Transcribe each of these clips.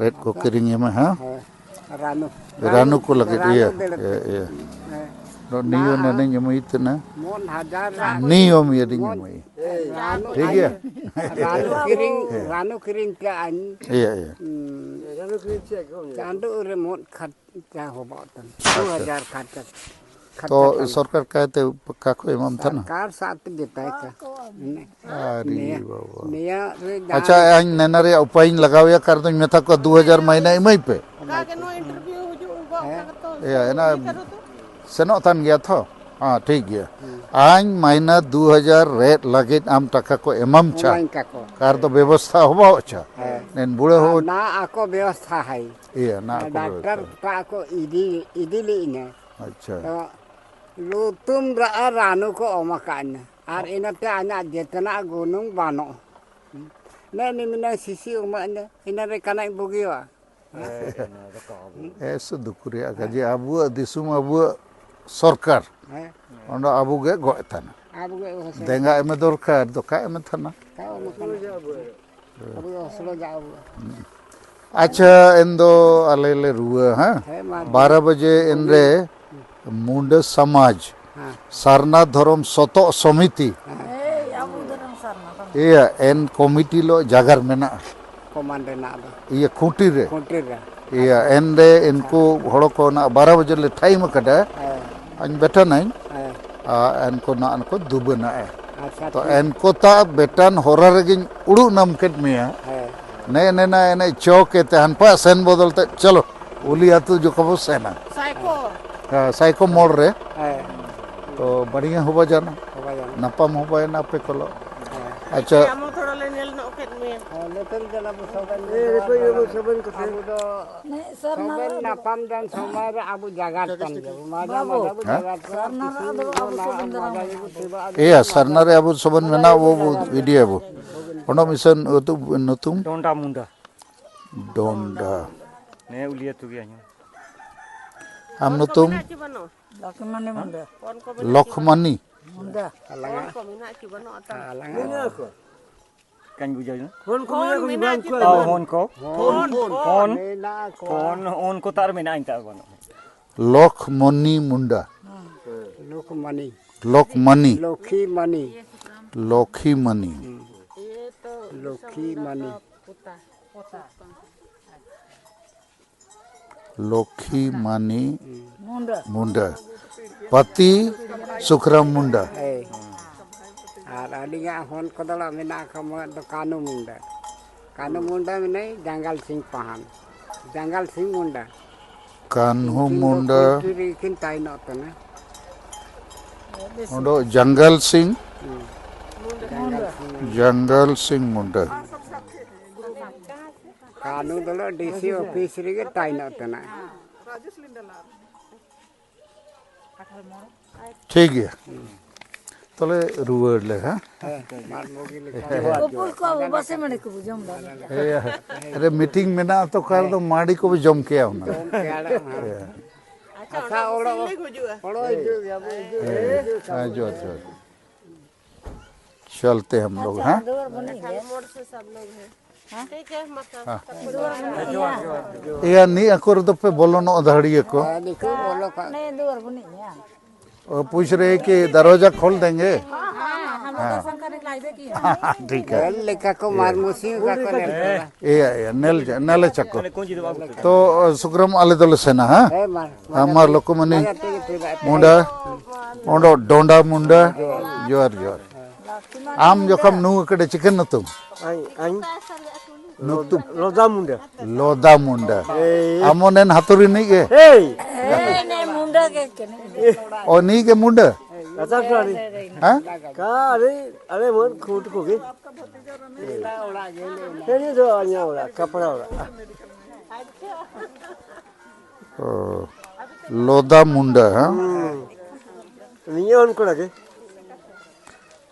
rate को किरिंग में हाँ रानू को लगे ये नियो ने nyamai तना नियो में यदि nyamai ठीक है रानू किरिंग के आइन iya चांदो रे मोन खत क्या हो बातन 2000 खत तो सरकार कहते पक्का को इमाम था ना सरकार साथ देता है का अरे बाबा निया रे अच्छा आइन नैना रे उपाय लगाओ या कर दो मैं था को 2000 महीना इमाई पे या ना सेनो थान गया था हाँ ठीक है आइन महीना 2000 रेट लगे आम टका को इमाम चा कार तो व्यवस्था हो बाओ चा नेन बुढ़े हो ना आको व्यवस्था है iya ना डॉक्टर का को इदी ली ने अच्छा lu tum ranu ko omakan ar inate anya jetana gunung bano ne ni mina sisi umanya inare kana bugiwa eso dukuri agaje abu disum abu sarkar ondo abu ge goetana abu ge denga eme dorkar doka eme thana abu oslo jao अच्छा इंदो अलेले रुआ हाँ 12 बजे इनरे मुंडा समाज सरना धर्म सतो समिति ये एन कमिटी लो जागर मेना कमांडर ना ये खूंटी रे ये एन रे इनको हड़ो को ना 12 बजे ले टाइम कटा अन बेटा नहीं इनको ना इनको दुबना है तो इनको ता बेटन होरा रेगिन उड़ू नाम केट मिया ने ने ना ने चौक के तहन पा सेन बदलते चलो आलेआ.ᱛᱩ जो कबो सेना साइको मोड़ रे तो बढ़िया होबा जाना नपम होबा ना पे कलो अच्छा थोड़ा ले नेल न ओके में लेकिन जना सबन ए सबन को आबू दो सबन नपम जन समय रे आबू जगात तन माजा जगात सरना ए सरना रे आबू सबन मेना वो वीडियो वो ono मिशन तो नतुम डोंडा मुंडा डोंडा ने आलेआ.ᱛᱩ गया हम नतुम लक्ष्मणी मुंडा लखमनी मुंडा अलंगा को मिना की बनो आता अलंगा कन बुझाई ना फोन को मिना की फोन को फोन को तार में ना इंता बनो लखमनी मुंडा लोकमणि लोकमनी लोखी मणि लोखी मणि मुंडा पति सुखराम मुंडा और अडिगा होन कदला मेना खम तो कानू मुंडा में नहीं जंगल सिंह पहान जंगल सिंह मुंडा कान्हू मुंडा किन ताई नत ना ओडो जंगल सिंह मुंडा कानू दलो डीसी ऑफिस रे के ताई नत ना ठीक है तले रुवर ले हां मार मोगी ले को बसे मने को जम अरे मीटिंग में ना तो कर दो माड़ी को भी जम के आओ ना अच्छा ओड़ो जो चलते हम लोग हैं या नी अकोर तो पे बोलो ना धड़िए को नहीं दूर बनी है और पूछ रहे कि दरवाजा खोल देंगे हम दर्शन करने लाई दे की ठीक है लेका को मार मुसी का करे ये नेल चक्को तो सुक्रम आले दल सेना हां हमार लोकमनी मुंडा ओंडो डोंडा मुंडा जोर आम जोखम नु कड़े चिकन न तुम नुतुम लोदा मुंडा आमोनेन हातुरी नहीं के नहीं मुंडा के ओ नहीं के मुंडा अच्छा करी हां का अरे मन खूट को के ये जो आया वाला कपड़ा वाला लोदा मुंडा हां नहीं उनको लगे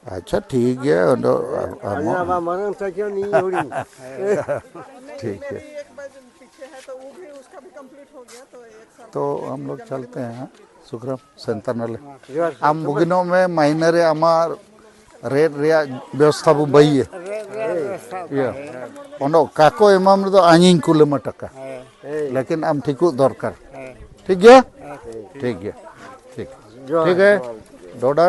अच्छा ठीक है मरण से क्यों नहीं हो रही ठीक है तो हम लोग चलते हैं सुक्रम सेंटर नाले आम बुगिनो में महीने रे अमार रेट रिया व्यवस्था बो बई या ओनो काको एमाम रे दो आनिन कुलमा टका लेकिन आम ठिकु दरकार ठीक गया ठीक है डोडा